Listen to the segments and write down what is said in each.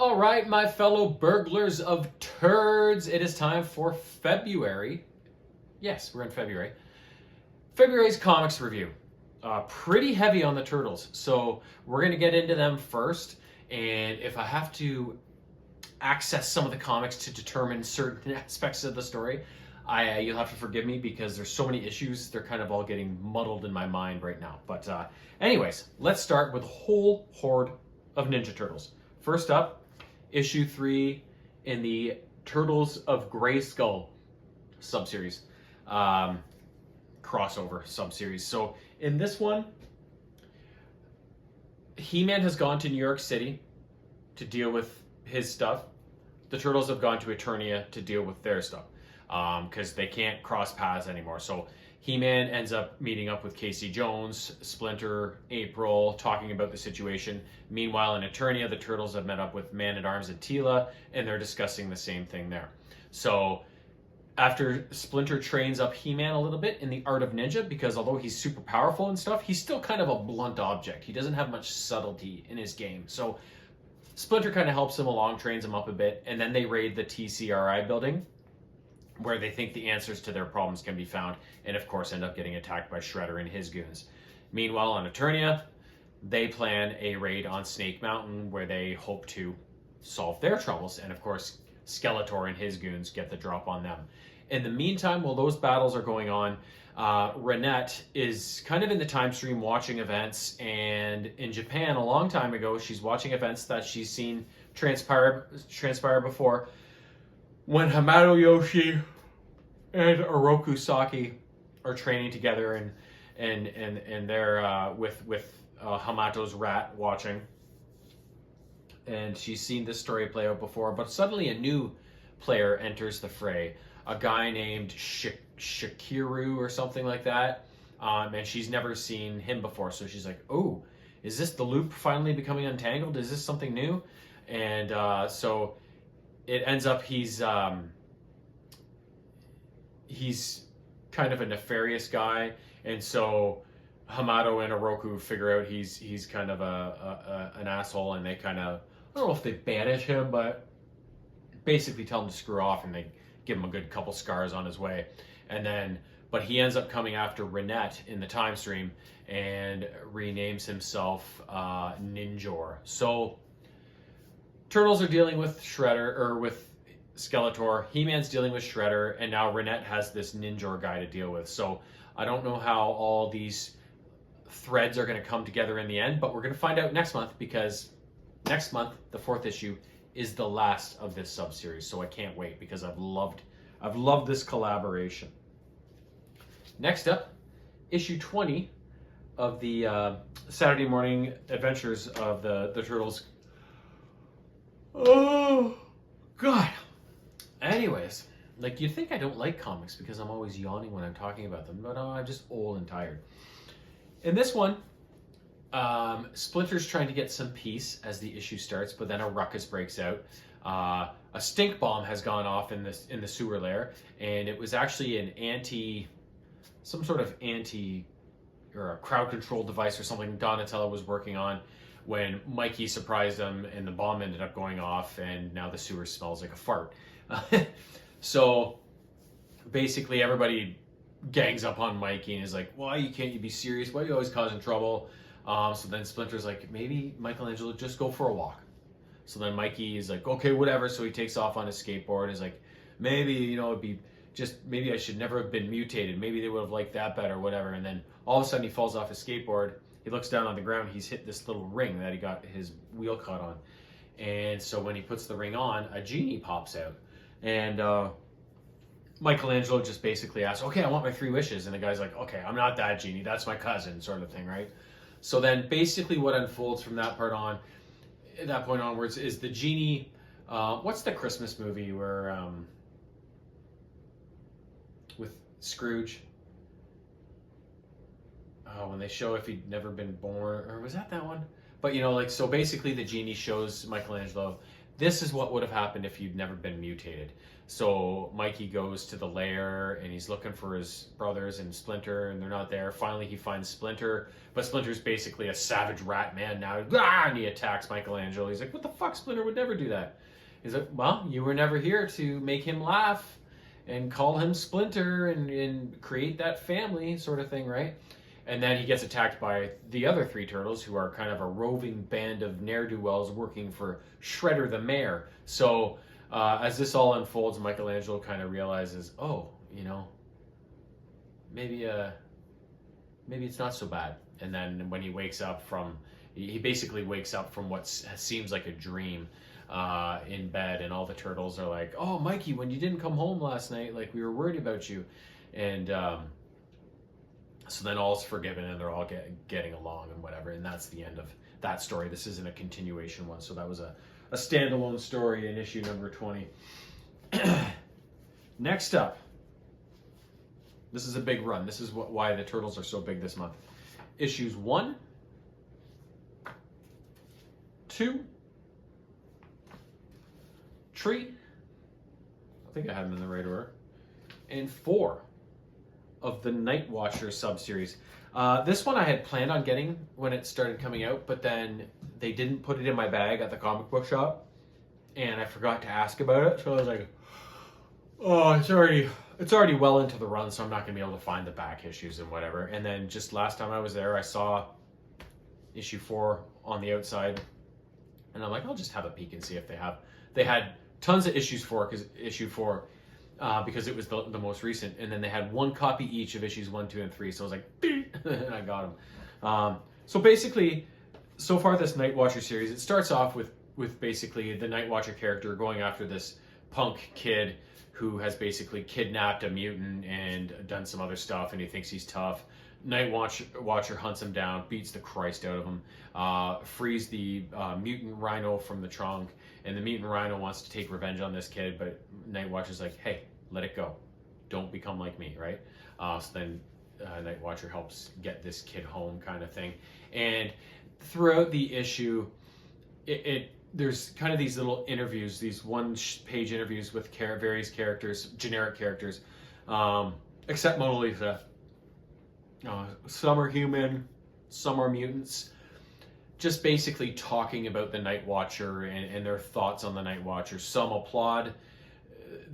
All right, my fellow burglars of turds, it is time for February. Yes, we're in February. February's comics review. Pretty heavy on the turtles, so we're going to get into them first. And if I have to access some of the comics to determine certain aspects of the story, you'll have to forgive me because there's so many issues. They're kind of all getting muddled in my mind right now. But anyways, let's start with a whole horde of Ninja Turtles. First up, issue 3 in the Turtles of Grayskull subseries, crossover subseries. So in this one, He-Man has gone to New York City to deal with his stuff. The Turtles have gone to Eternia to deal with their stuff because they can't cross paths anymore. So He-Man ends up meeting up with Casey Jones, Splinter, April, talking about the situation. Meanwhile, in Eternia, the Turtles have met up with Man-at-Arms and Teela, and they're discussing the same thing there. So after Splinter trains up He-Man a little bit in the art of ninja, because although he's super powerful and stuff, he's still kind of a blunt object. He doesn't have much subtlety in his game. So Splinter kind of helps him along, trains him up a bit, and then they raid the TCRI building, where they think the answers to their problems can be found, and of course end up getting attacked by Shredder and his goons. Meanwhile, on Eternia, they plan a raid on Snake Mountain where they hope to solve their troubles, and of course Skeletor and his goons get the drop on them. In the meantime, while those battles are going on, Renette is kind of in the time stream watching events, and in Japan a long time ago, she's watching events that she's seen transpire before, when Hamato Yoshi and Oroku Saki are training together, and they're with Hamato's rat watching, and she's seen this story play out before, but suddenly a new player enters the fray, a guy named Shakiru or something like that, and she's never seen him before, so she's like, oh, is this the loop finally becoming untangled? Is this something new? And so it ends up he's kind of a nefarious guy, and so Hamato and Oroku figure out he's kind of an asshole, and they kind of, I don't know if they banish him, but basically tell him to screw off, and they give him a good couple scars on his way. And then, but he ends up coming after Renette in the time stream and renames himself Ninjor. So Turtles are dealing with Shredder, or with Skeletor. He-Man's dealing with Shredder, and now Renette has this Ninjor guy to deal with. So I don't know how all these threads are going to come together in the end, but we're going to find out next month, because next month, the 4th issue, is the last of this sub-series. So I can't wait, because I've loved this collaboration. Next up, issue 20 of the Saturday morning adventures of the Turtles. Oh, God. Anyways, like, you'd think I don't like comics because I'm always yawning when I'm talking about them, but I'm just old and tired. In this one, Splinter's trying to get some peace as the issue starts, but then a ruckus breaks out. A stink bomb has gone off in the sewer lair, and it was actually some sort of or a crowd control device or something Donatello was working on when Mikey surprised him, and the bomb ended up going off, and now the sewer smells like a fart. So basically everybody gangs up on Mikey and is like, why can't you be serious? Why are you always causing trouble? So then Splinter's like, maybe Michelangelo, just go for a walk. So then Mikey is like, okay, whatever. So he takes off on his skateboard and is like, maybe, maybe I should never have been mutated. Maybe they would have liked that better, whatever. And then all of a sudden he falls off his skateboard. He looks down on the ground. He's hit this little ring that he got his wheel caught on. And so when he puts the ring on, a genie pops out. And Michelangelo just basically asks, okay, I want my 3 wishes. And the guy's like, okay, I'm not that genie. That's my cousin, sort of thing, right? So then basically what unfolds from that point onwards is the genie, what's the Christmas movie where, with Scrooge? When they show if he'd never been born, or was that one? But so basically the genie shows Michelangelo This is what would have happened if you'd never been mutated. So Mikey goes to the lair and he's looking for his brothers and Splinter, and they're not there. Finally, he finds Splinter, but Splinter's basically a savage rat man now. And he attacks Michelangelo. He's like, what the fuck? Splinter would never do that. He's like, well, you were never here to make him laugh and call him Splinter and create that family sort of thing, right? And then he gets attacked by the other three turtles, who are kind of a roving band of ne'er-do-wells working for Shredder the Mayor. So as this all unfolds, Michelangelo kind of realizes, oh, you know, maybe it's not so bad. And then when he wakes up he basically wakes up from what seems like a dream in bed, and all the turtles are like, oh, Mikey, when you didn't come home last night, like, we were worried about you. And so then all's forgiven and they're all getting along and whatever. And that's the end of that story. This isn't a continuation one. So that was a standalone story in issue number 20. Next up, this is a big run. This is why the Turtles are so big this month. Issues 1, 2, 3, I think I have them in the right order, and 4 of the Night Watcher sub-series. This one I had planned on getting when it started coming out, but then they didn't put it in my bag at the comic book shop, and I forgot to ask about it, so I was like, oh, it's already well into the run, so I'm not going to be able to find the back issues and whatever. And then just last time I was there, I saw issue 4 on the outside, and I'm like, I'll just have a peek and see if they had tons of issue 4, because it was the most recent, and then they had 1 copy each of issues 1, 2, and 3. So I was like, and I got them. So basically, so far this Night Watcher series, it starts off with basically the Night Watcher character going after this punk kid who has basically kidnapped a mutant and done some other stuff, and he thinks he's tough. Night Watcher hunts him down, beats the Christ out of him, frees the mutant rhino from the trunk, and the mutant rhino wants to take revenge on this kid, but Night Watcher's like, hey, let it go. Don't become like me, right? So then Night Watcher helps get this kid home, kind of thing. And throughout the issue, there's kind of these little interviews, these one-page interviews with various characters, generic characters, except Mona Lisa. Some are human, some are mutants. Just basically talking about the Night Watcher and their thoughts on the Night Watcher. Some applaud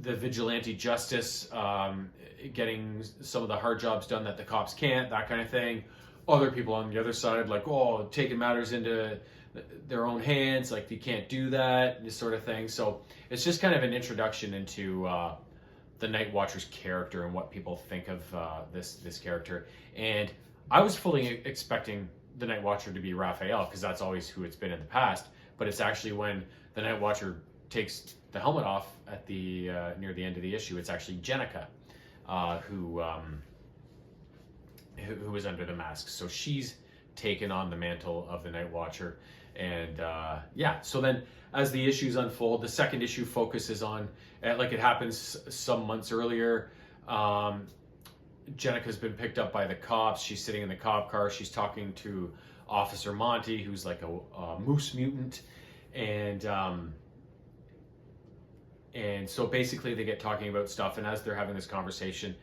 the vigilante justice, getting some of the hard jobs done that the cops can't, that kind of thing. Other people on the other side, like, oh, taking matters into their own hands, like, you can't do that, this sort of thing. So it's just kind of an introduction into the Night Watcher's character and what people think of this character. And I was fully expecting the Night Watcher to be Raphael, because that's always who it's been in the past. But it's actually when the Night Watcher takes the helmet off at the near the end of the issue, it's actually Jennika who is under the mask. So she's taken on the mantle of the Night Watcher. And yeah, so then as the issues unfold, the second issue focuses on, like it happens some months earlier, Jennika's been picked up by the cops. She's sitting in the cop car. She's talking to Officer Monty, who's like a moose mutant. And so basically they get talking about stuff, and as they're having this conversation,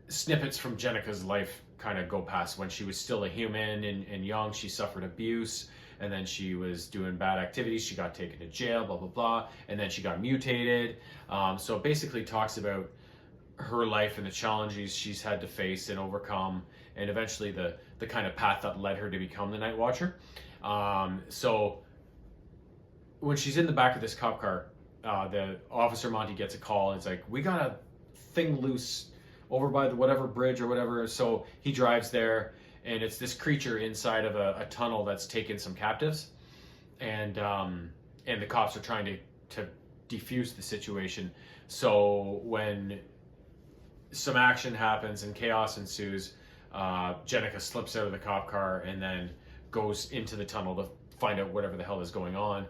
snippets from Jennika's life kind of go past. When she was still a human and young, she suffered abuse, and then she was doing bad activities. She got taken to jail, blah, blah, blah, and then she got mutated. So it basically talks about her life and the challenges she's had to face and overcome, and eventually the kind of path that led her to become the Night Watcher. So when she's in the back of this cop car, the Officer Monty gets a call, and it's like, we got a thing loose over by the whatever bridge or whatever. So he drives there, and it's this creature inside of a tunnel that's taken some captives, and the cops are trying to defuse the situation. So when some action happens and chaos ensues, Jennika slips out of the cop car and then goes into the tunnel to find out whatever the hell is going on.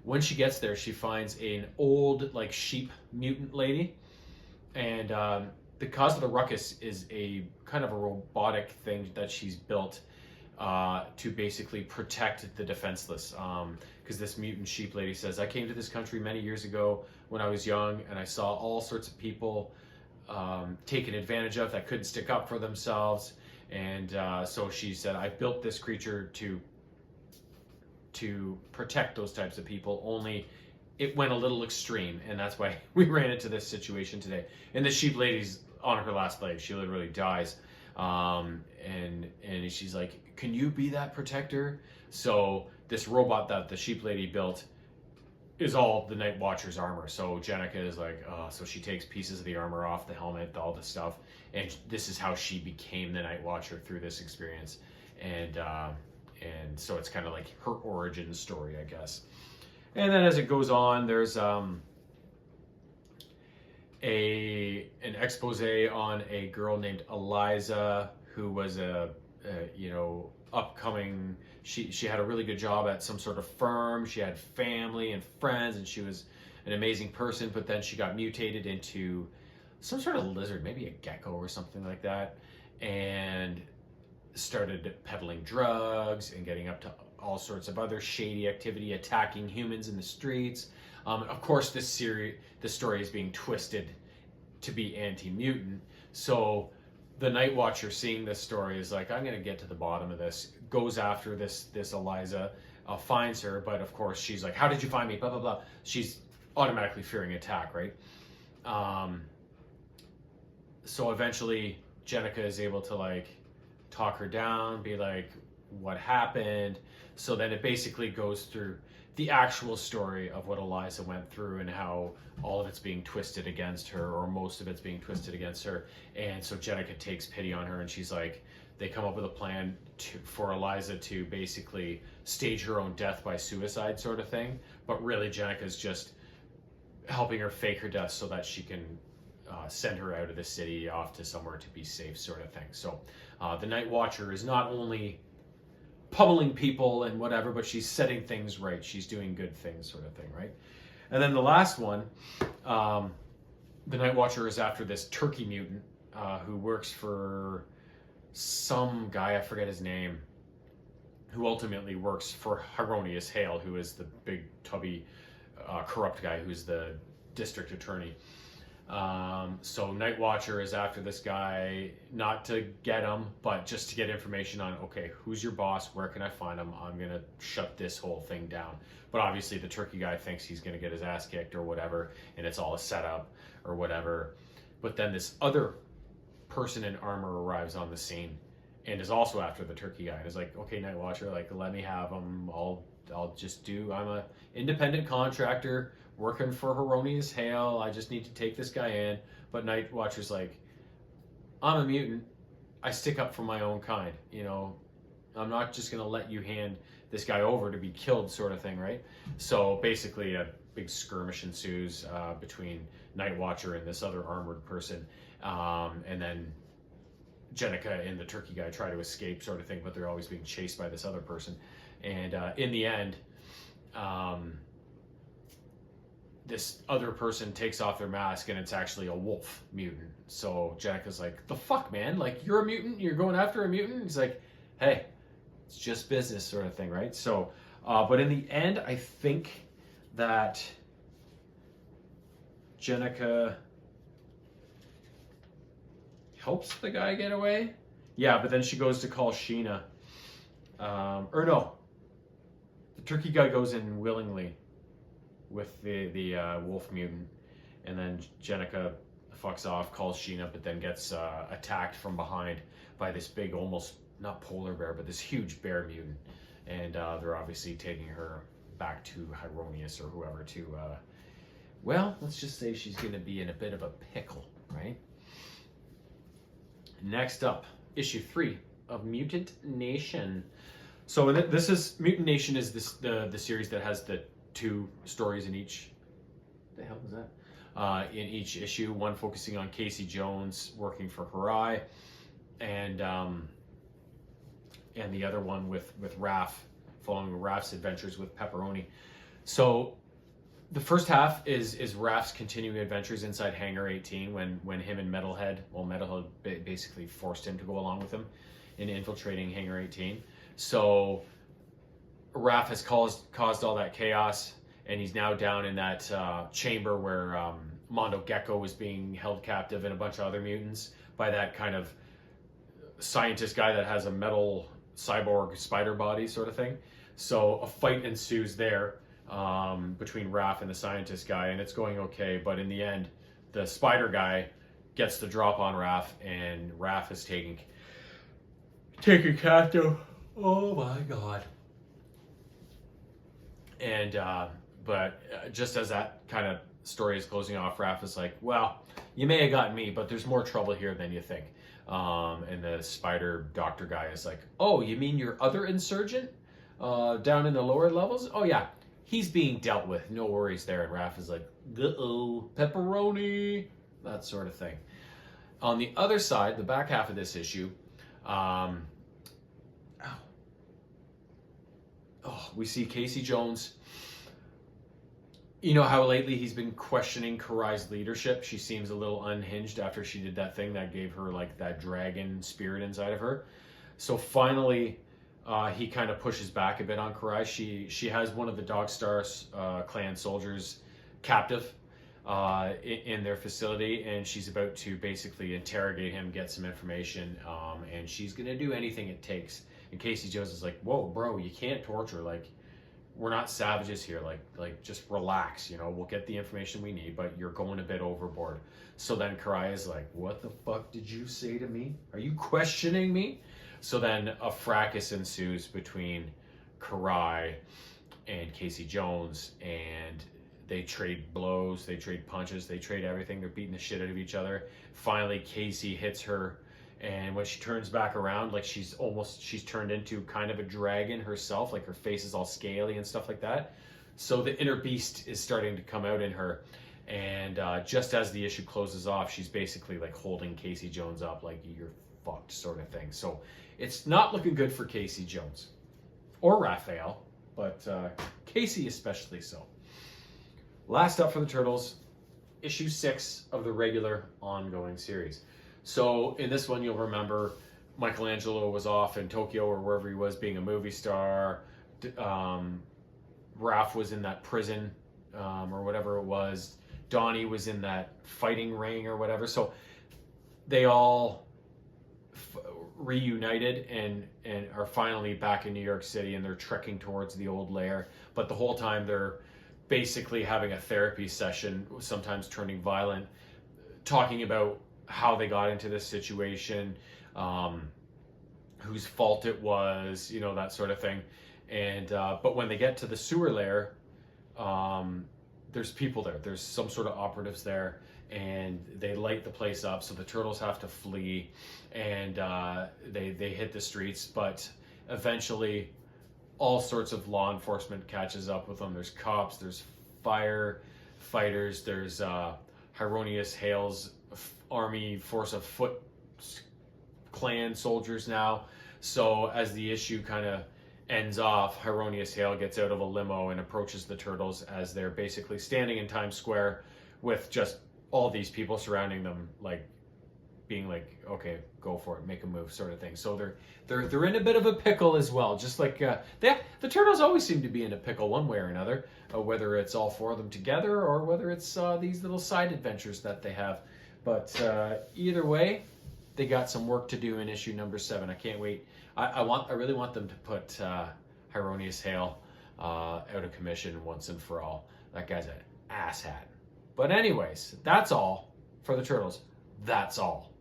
When she gets there, she finds an old, like, sheep mutant lady, and the cause of the ruckus is a kind of a robotic thing that she's built to basically protect the defenseless. because this mutant sheep lady says, I came to this country many years ago when I was young, and I saw all sorts of people taken advantage of that couldn't stick up for themselves. And so she said, I built this creature to protect those types of people, only it went a little extreme, and that's why we ran into this situation today. And the sheep lady's on her last leg. She literally dies. And she's like, can you be that protector? So this robot that the sheep lady built is all the Night Watcher's armor. So Jenica is like, so she takes pieces of the armor off the helmet, all the stuff, and this is how she became the Night Watcher through this experience. And so it's kind of like her origin story, I guess. And then as it goes on, there's an expose on a girl named Eliza, who was a upcoming. She had a really good job at some sort of firm. She had family and friends, and she was an amazing person. But then she got mutated into some sort of lizard, maybe a gecko or something like that, and started peddling drugs and getting up to all sorts of other shady activity, attacking humans in the streets. Of course, the story is being twisted to be anti-mutant. So the Night Watcher, seeing this story, is like, I'm going to get to the bottom of this. Goes after this Eliza, finds her, but of course she's like, how did you find me? Blah blah blah. She's automatically fearing attack, right? So eventually Jenica is able to like talk her down, be like, what happened? So then it basically goes through the actual story of what Eliza went through and how all of it's being twisted against her, or most of it's being twisted against her. And so Jenica takes pity on her, and she's like, they come up with a plan for Eliza to basically stage her own death by suicide sort of thing. But really Jenica's just helping her fake her death so that she can send her out of the city off to somewhere to be safe sort of thing. So the Night Watcher is not only pummeling people and whatever, but she's setting things right. She's doing good things sort of thing, right? And then the last one, the Night Watcher is after this turkey mutant who works for some guy, I forget his name, who ultimately works for Hieronymus Hale, who is the big tubby corrupt guy who's the district attorney. So Night Watcher is after this guy, not to get him, but just to get information on, okay, who's your boss? Where can I find him? I'm going to shut this whole thing down. But obviously the turkey guy thinks he's going to get his ass kicked or whatever, and it's all a setup or whatever. But then this other person in armor arrives on the scene and is also after the turkey guy. And is like, okay, Night Watcher, like, let me have him. I'm a independent contractor working for Hieronymus Hale. I just need to take this guy in. But Night Watcher's like, I'm a mutant. I stick up for my own kind. You know, I'm not just going to let you hand this guy over to be killed sort of thing, right? So basically a big skirmish ensues between Night Watcher and this other armored person. And then Jenica and the turkey guy try to escape sort of thing, but they're always being chased by this other person. And in the end, this other person takes off their mask and it's actually a wolf mutant. So Jenica's like, the fuck, man? Like, you're a mutant? You're going after a mutant? He's like, hey, it's just business sort of thing, right? So, but in the end, I think that Jenica helps the guy get away. Yeah, but then she goes to call Sheena. Or no, the turkey guy goes in willingly with the wolf mutant, and then Jenica fucks off, calls Sheena, but then gets attacked from behind by this big, almost not polar bear, but this huge bear mutant, and they're obviously taking her back to Hieronymus or whoever to, well, let's just say she's going to be in a bit of a pickle, right? Next up, issue 3 of Mutant Nation. So this is Mutant Nation is the series that has the 2 stories in each. The hell is that? In each issue, one focusing on Casey Jones working for Harai, and the other one with Raph, following Raph's adventures with Pepperoni. So the first half is Raph's continuing adventures inside Hangar 18 when him and Metalhead basically forced him to go along with him in infiltrating Hangar 18. So Raph has caused all that chaos, and he's now down in that chamber where Mondo Gecko was being held captive, and a bunch of other mutants by that kind of scientist guy that has a metal cyborg spider body sort of thing. So a fight ensues there between Raph and the scientist guy, and it's going okay. But in the end, the spider guy gets the drop on Raph, and Raph is taken captive. Oh my god. And but just as that kind of story is closing off, Raph is like, well, you may have gotten me, but there's more trouble here than you think. And the spider doctor guy is like, oh, you mean your other insurgent down in the lower levels? Oh yeah, he's being dealt with, no worries there. And Raph is like, uh-oh, pepperoni, that sort of thing. On the other side, the back half of this issue, we see Casey Jones. You know how lately he's been questioning Karai's leadership? She seems a little unhinged after she did that thing that gave her like that dragon spirit inside of her. So finally, he kind of pushes back a bit on Karai. She has one of the Dogstar clan soldiers captive in their facility, and she's about to basically interrogate him, get some information, and she's going to do anything it takes. And Casey Jones is like, whoa, bro, you can't torture. Like, we're not savages here. Like just relax, you know, we'll get the information we need, but you're going a bit overboard. So then Karai is like, what the fuck did you say to me? Are you questioning me? So then a fracas ensues between Karai and Casey Jones, and they trade blows, they trade punches, they trade everything. They're beating the shit out of each other. Finally, Casey hits her, and when she turns back around, like she's turned into kind of a dragon herself, like her face is all scaly and stuff like that. So the inner beast is starting to come out in her, and just as the issue closes off, she's basically like holding Casey Jones up like, you're fucked sort of thing. So it's not looking good for Casey Jones or Raphael, but Casey especially so. Last up for the Turtles, issue 6 of the regular ongoing series. So in this one, you'll remember Michelangelo was off in Tokyo or wherever he was being a movie star. Raph was in that prison or whatever it was. Donnie was in that fighting ring or whatever. So they all reunited and are finally back in New York City, and they're trekking towards the old lair. But the whole time they're basically having a therapy session, sometimes turning violent, talking about how they got into this situation, whose fault it was, you know, that sort of thing. And but when they get to the sewer lair, there's people there. There's some sort of operatives there, and they light the place up. So the Turtles have to flee, and they hit the streets. But eventually, all sorts of law enforcement catches up with them. There's cops, there's firefighters, there's Hieronymus Hale's army force of foot clan soldiers now. So as the issue kind of ends off, Hieronymus Hale gets out of a limo and approaches the Turtles as they're basically standing in Times Square with just all these people surrounding them, like being like, okay, go for it, make a move sort of thing. So they're in a bit of a pickle as well, just like the Turtles always seem to be in a pickle one way or another, whether it's all four of them together or whether it's these little side adventures that they have. But either way, they got some work to do in issue number 7. I can't wait. I really want them to put Hieronymus Hale out of commission once and for all. That guy's an asshat. But anyways, that's all for the Turtles. That's all.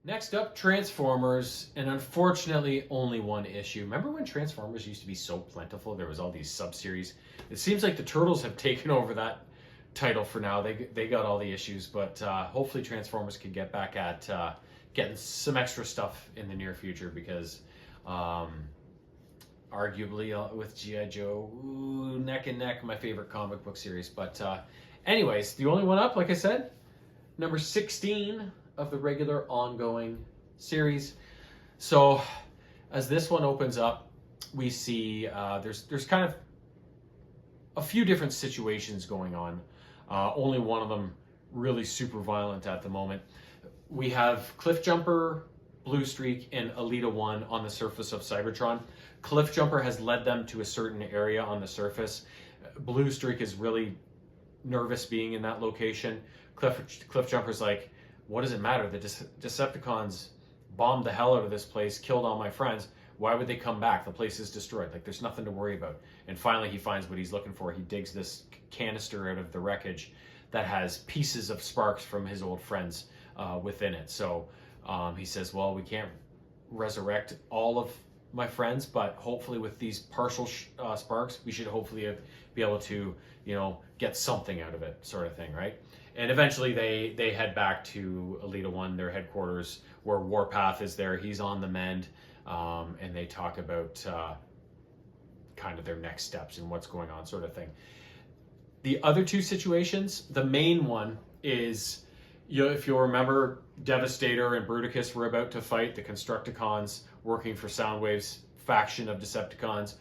Next up, Transformers, and unfortunately only one issue. Remember when Transformers used to be so plentiful? There was all these sub-series. It seems like the Turtles have taken over title for now. They got all the issues, but hopefully Transformers can get back at getting some extra stuff in the near future, because arguably with G.I. Joe, neck and neck, my favorite comic book series. But anyways, the only one up, like I said, number 16 of the regular ongoing series. So as this one opens up, we see there's kind of a few different situations going on. Only one of them really super violent at the moment. We have Cliffjumper, Blue Streak, and Alita 1 on the surface of Cybertron. Cliffjumper has led them to a certain area on the surface. Blue Streak is really nervous being in that location. Cliffjumper's like, what does it matter? The Decepticons bombed the hell out of this place, killed all my friends. Why would they come back? The place is destroyed. Like, there's nothing to worry about. And finally, he finds what he's looking for. He digs this canister out of the wreckage that has pieces of sparks from his old friends within it. So he says, well, we can't resurrect all of my friends, but hopefully with these partial sparks, we should hopefully be able to, get something out of it, sort of thing, right? And eventually they head back to Alita 1, their headquarters, where Warpath is there. He's on the mend. And they talk about kind of their next steps and what's going on, sort of thing. The other two situations, the main one is, if you'll remember, Devastator and Bruticus were about to fight. The Constructicons, working for Soundwave's faction of Decepticons,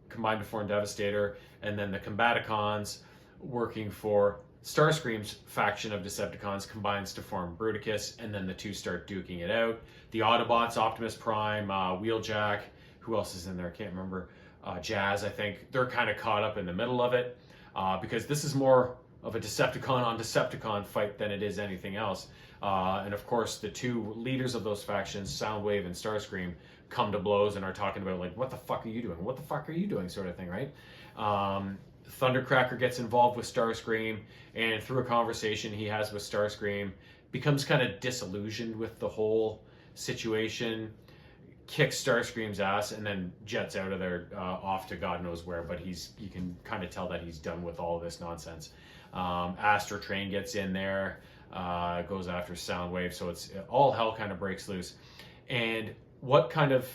combined to form Devastator, and then the Combaticons, working for Starscream's faction of Decepticons, combines to form Bruticus, and then the two start duking it out. The Autobots, Optimus Prime, Wheeljack, who else is in there? I can't remember. Jazz, I think. They're kind of caught up in the middle of it, because this is more of a Decepticon on Decepticon fight than it is anything else. And of course, the two leaders of those factions, Soundwave and Starscream, come to blows and are talking about, like, what the fuck are you doing? What the fuck are you doing? Sort of thing, right? Thundercracker gets involved with Starscream, and through a conversation he has with Starscream, becomes kind of disillusioned with the whole situation, kicks Starscream's ass, and then jets out of there off to God knows where. But you can kind of tell that he's done with all of this nonsense. Astro Train gets in there, goes after Soundwave, so it's all hell kind of breaks loose. And what kind of,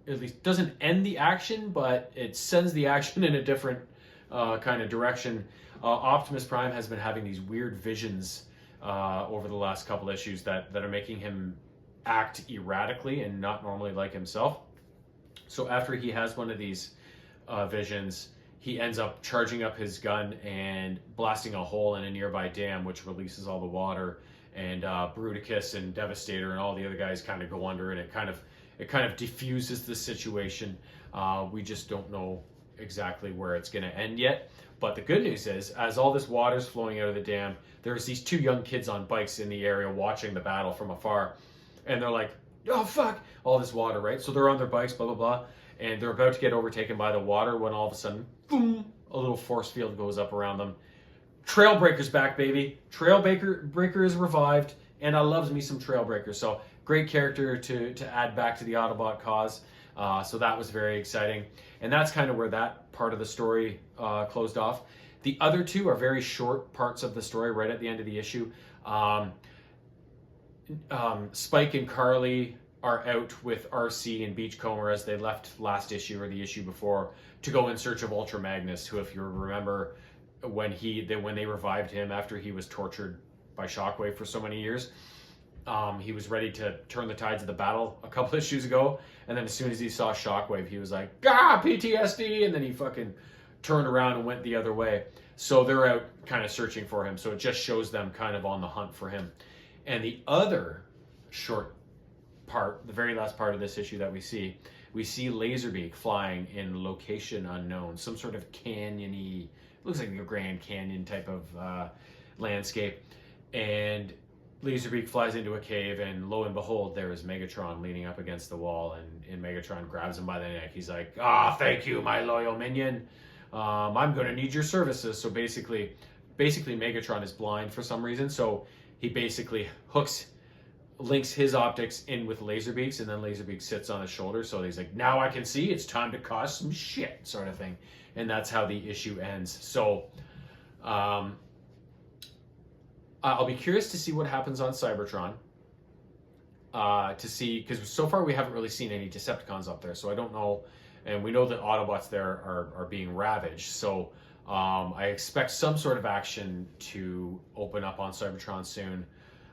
at least doesn't end the action, but it sends the action in a different kind of direction. Optimus Prime has been having these weird visions over the last couple issues that are making him act erratically and not normally like himself. So after he has one of these visions, he ends up charging up his gun and blasting a hole in a nearby dam, which releases all the water. And Bruticus and Devastator and all the other guys kind of go under, and it kind of diffuses the situation. We just don't know exactly where it's going to end yet. But the good news is, as all this water's flowing out of the dam, there's these two young kids on bikes in the area watching the battle from afar. And they're like, oh, fuck, all this water, right? So they're on their bikes, blah, blah, blah. And they're about to get overtaken by the water when all of a sudden, boom, a little force field goes up around them. Trailbreaker's back, baby. Trailbreaker is revived, and I loves me some Trailbreaker. So great character to add back to the Autobot cause. So that was very exciting. And that's kind of where that part of the story closed off. The other two are very short parts of the story right at the end of the issue. Spike and Carly are out with RC and Beachcomber as they left last issue or the issue before to go in search of Ultra Magnus, who, if you remember, when they revived him after he was tortured by Shockwave for so many years, he was ready to turn the tides of the battle a couple issues ago, and then as soon as he saw Shockwave, he was like, PTSD, and then he fucking turned around and went the other way. So they're out kind of searching for him, so it just shows them kind of on the hunt for him. And the other short part, the very last part of this issue that we see Laserbeak flying in location unknown, some sort of canyon-y, looks like a Grand Canyon type of landscape. And Laserbeak flies into a cave, and lo and behold, there is Megatron leaning up against the wall, and Megatron grabs him by the neck. He's like, thank you, my loyal minion. I'm going to need your services. So basically Megatron is blind for some reason, so he basically links his optics in with Laserbeak's, and then Laserbeak sits on his shoulder. So he's like, now I can see, it's time to cause some shit, sort of thing. And that's how the issue ends. So Um, I'll be curious to see what happens on Cybertron. To see, because so far we haven't really seen any Decepticons up there, so I don't know. And we know that Autobots there are being ravaged, so I expect some sort of action to open up on Cybertron soon.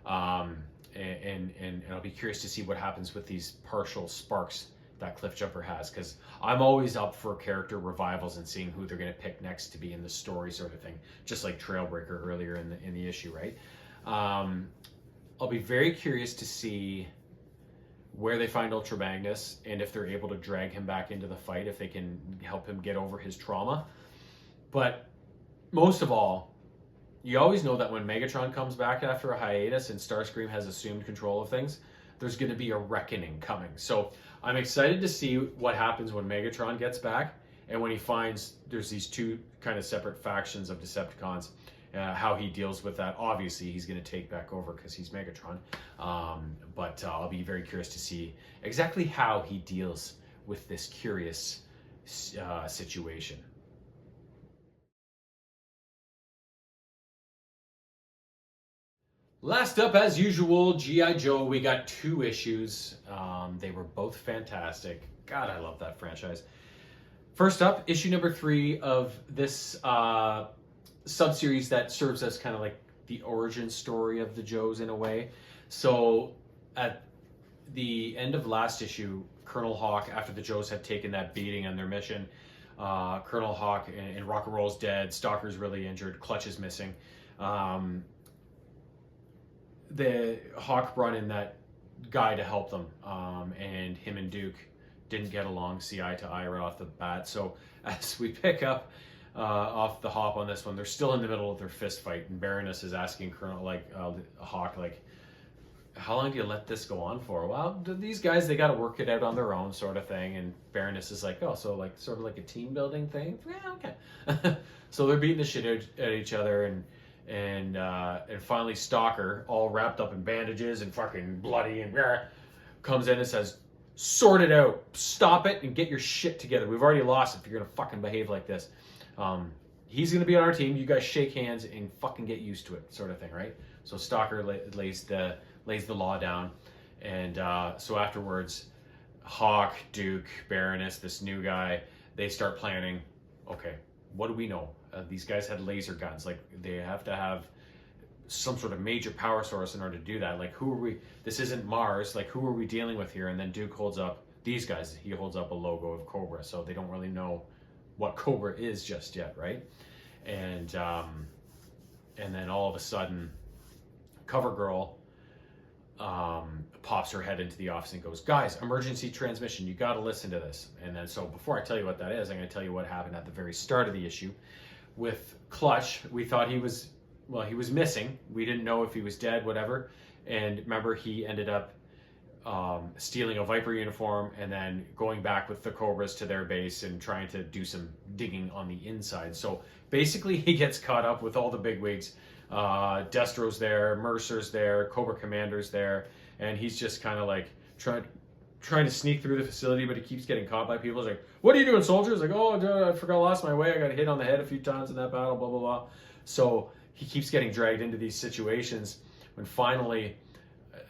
And I'll be curious to see what happens with these partial sparks that Cliffjumper has, because I'm always up for character revivals and seeing who they're going to pick next to be in the story, sort of thing, just like Trailbreaker earlier in the issue, right? I'll be very curious to see where they find Ultra Magnus and if they're able to drag him back into the fight, if they can help him get over his trauma. But most of all, you always know that when Megatron comes back after a hiatus and Starscream has assumed control of things, there's going to be a reckoning coming. So I'm excited to see what happens when Megatron gets back and when he finds there's these two kind of separate factions of Decepticons, how he deals with that. Obviously, he's going to take back over because he's Megatron. But I'll be very curious to see exactly how he deals with this curious situation. Last up, as usual, G.I. Joe. We got 2 issues. They were both fantastic. God, I love that franchise. First up, issue number 3 of this sub-series that serves as kind of like the origin story of the Joes in a way. So at the end of last issue, Colonel Hawk, after the Joes had taken that beating on their mission, Colonel Hawk and Rock and Roll's dead, Stalker's really injured, Clutch is missing. The Hawk brought in that guy to help them, and him and Duke didn't get along, see eye to eye right off the bat. So as we pick up off the hop on this one, they're still in the middle of their fist fight, and Baroness is asking Colonel Hawk, like, how long do you let this go on for? Well, these guys, they got to work it out on their own, sort of thing. And Baroness is like, oh, so like sort of like a team building thing? Yeah, okay. So they're beating the shit at each other, and finally Stalker, all wrapped up in bandages and fucking bloody and comes in and says, sort it out, stop it, and get your shit together. We've already lost if you're gonna fucking behave like this. He's gonna be on our team. You guys shake hands and fucking get used to it, sort of thing, right? So Stalker lays the law down, and so afterwards, Hawk, Duke, Baroness, this new guy, they start planning. Okay, what do we know? These guys had laser guns. Like, they have to have some sort of major power source in order to do that. Like, who are we? This isn't Mars. Like, who are we dealing with here? And then Duke holds up these guys. He holds up a logo of Cobra, so they don't really know what Cobra is just yet, right? And then all of a sudden, CoverGirl pops her head into the office and goes, guys, emergency transmission, you got to listen to this. And then, so before I tell you what that is, I'm going to tell you what happened at the very start of the issue. With Clutch, we thought he was missing. We didn't know if he was dead, whatever. And remember, he ended up stealing a Viper uniform and then going back with the Cobras to their base and trying to do some digging on the inside. So basically, he gets caught up with all the bigwigs. Destro's there, Mercer's there, Cobra Commander's there, and he's just kind of like trying to sneak through the facility, but he keeps getting caught by people. He's like, what are you doing, soldiers? Like, oh, dude, I forgot, I lost my way. I got hit on the head a few times in that battle, blah, blah, blah. So he keeps getting dragged into these situations when finally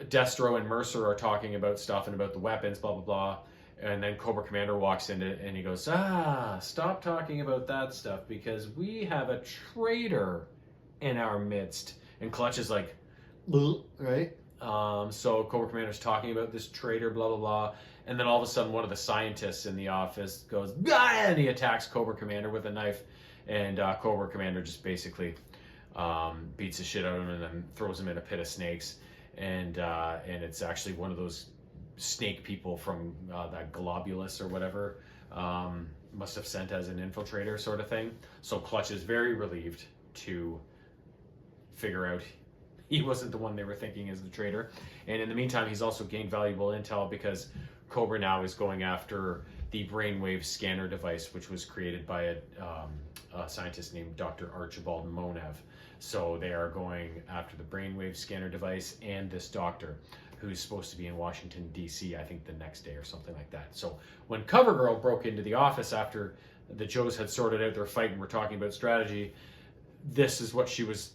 Destro and Mercer are talking about stuff and about the weapons, blah, blah, blah. And then Cobra Commander walks in and he goes, stop talking about that stuff because we have a traitor in our midst. And Clutch is like, right? So Cobra Commander's talking about this traitor, blah, blah, blah. And then all of a sudden, one of the scientists in the office goes, and he attacks Cobra Commander with a knife. And Cobra Commander just basically beats the shit out of him and then throws him in a pit of snakes. And it's actually one of those snake people from that Globulus or whatever must have sent as an infiltrator sort of thing. So Clutch is very relieved to figure out he wasn't the one they were thinking as the traitor. And in the meantime, he's also gained valuable intel because Cobra now is going after the brainwave scanner device, which was created by a scientist named Dr. Archibald Monev. So they are going after the brainwave scanner device and this doctor who's supposed to be in Washington, D.C., I think the next day or something like that. So when CoverGirl broke into the office after the Joes had sorted out their fight and were talking about strategy, this is what she was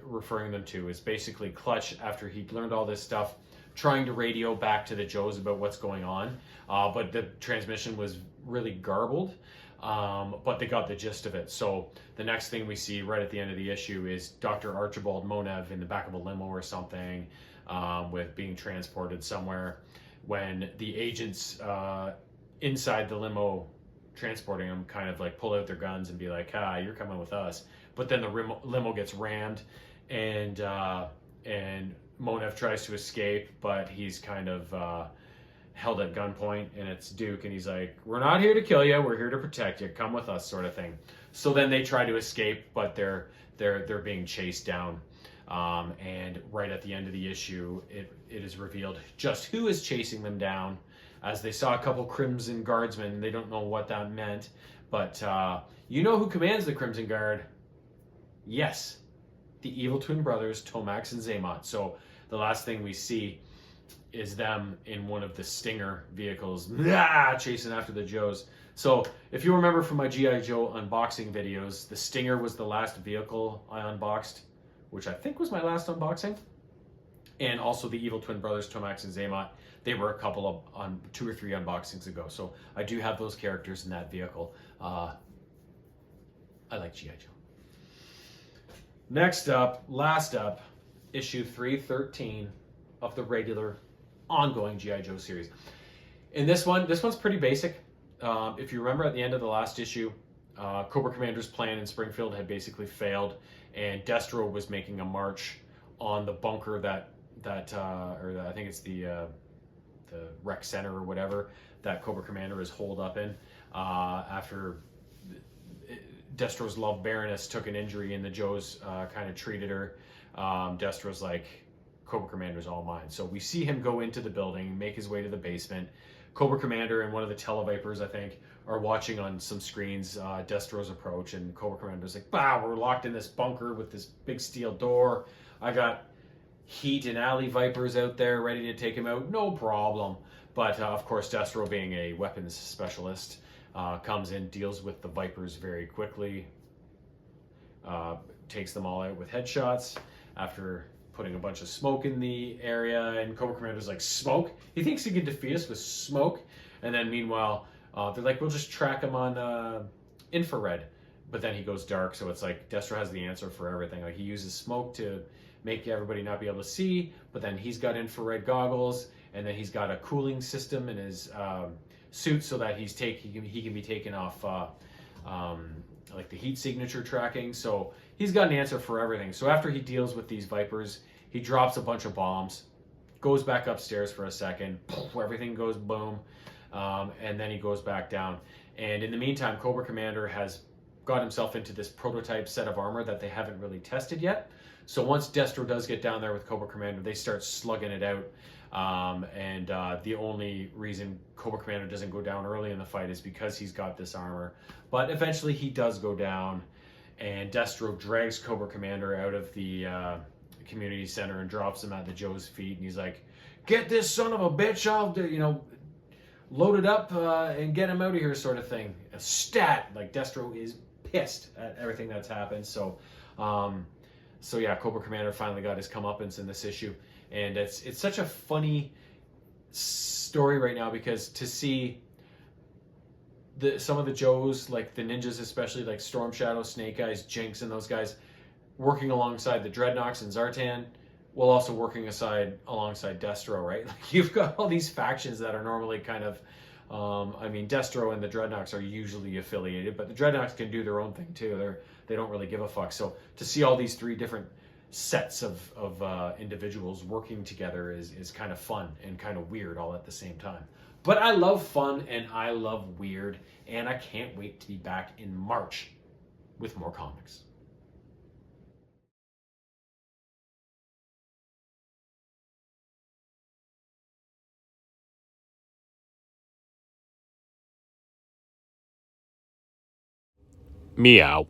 referring them to, is basically Clutch, after he'd learned all this stuff, trying to radio back to the Joes about what's going on, but the transmission was really garbled, but they got the gist of it. So the next thing we see right at the end of the issue is Dr. Archibald Monev in the back of a limo or something, with being transported somewhere, when the agents inside the limo transporting him kind of like pull out their guns and be like, you're coming with us. But then the limo gets rammed, and Monev tries to escape, but he's kind of held at gunpoint, and it's Duke, and he's like, we're not here to kill you, we're here to protect you, come with us, sort of thing. So then they try to escape, but they're being chased down. And right at the end of the issue, it is revealed just who is chasing them down, as they saw a couple Crimson Guardsmen. They don't know what that meant, but you know who commands the Crimson Guard? Yes, the evil twin brothers, Tomax and Xamot. So the last thing we see is them in one of the Stinger vehicles, chasing after the Joes. So if you remember from my G.I. Joe unboxing videos, the Stinger was the last vehicle I unboxed, which I think was my last unboxing. And also the evil twin brothers, Tomax and Xamot. They were a couple of, on 2 or 3 unboxings ago. So I do have those characters in that vehicle. I like G.I. Joe. Next up, last up, issue 313 of the regular ongoing G.I. Joe series. In this one's pretty basic. If you remember at the end of the last issue, Cobra Commander's plan in Springfield had basically failed, and Destro was making a march on the bunker I think it's the rec center or whatever that Cobra Commander is holed up in, after Destro's love Baroness took an injury and the Joes kind of treated her. Destro's like, Cobra Commander's all mine. So we see him go into the building, make his way to the basement. Cobra Commander and one of the Televipers, I think, are watching on some screens Destro's approach, and Cobra Commander's like, we're locked in this bunker with this big steel door. I got Heat and Alley Vipers out there ready to take him out, no problem. But of course, Destro, being a weapons specialist, comes in, deals with the Vipers very quickly, takes them all out with headshots after putting a bunch of smoke in the area. And Cobra Commander's like, smoke? He thinks he can defeat us with smoke. And then meanwhile, they're like, we'll just track him on infrared. But then he goes dark, so it's like Destro has the answer for everything. Like, he uses smoke to make everybody not be able to see, but then he's got infrared goggles, and then he's got a cooling system in his suit so that he can be taken off like the heat signature tracking. So he's got an answer for everything. So after he deals with these Vipers, he drops a bunch of bombs, goes back upstairs for a second, everything goes boom, and then he goes back down. And in the meantime, Cobra Commander has got himself into this prototype set of armor that they haven't really tested yet. So once Destro does get down there with Cobra Commander, they start slugging it out. And the only reason Cobra Commander doesn't go down early in the fight is because he's got this armor. But eventually he does go down, and Destro drags Cobra Commander out of the community center and drops him at the Joe's feet. And he's like, get this son of a bitch, I'll load it up and get him out of here, sort of thing. A stat. Like, Destro is pissed at everything that's happened. So yeah, Cobra Commander finally got his comeuppance in this issue. And it's such a funny story right now, because to see some of the Joes, like the ninjas especially, like Storm Shadow, Snake Eyes, Jinx, and those guys, working alongside the Dreadnoks and Zartan, while also working alongside Destro, right? Like, you've got all these factions that are normally kind of, Destro and the Dreadnoks are usually affiliated, but the Dreadnoks can do their own thing too. They don't really give a fuck. So to see all these 3 different sets of individuals working together is kind of fun and kind of weird all at the same time. But I love fun and I love weird, and I can't wait to be back in March with more comics. Meow.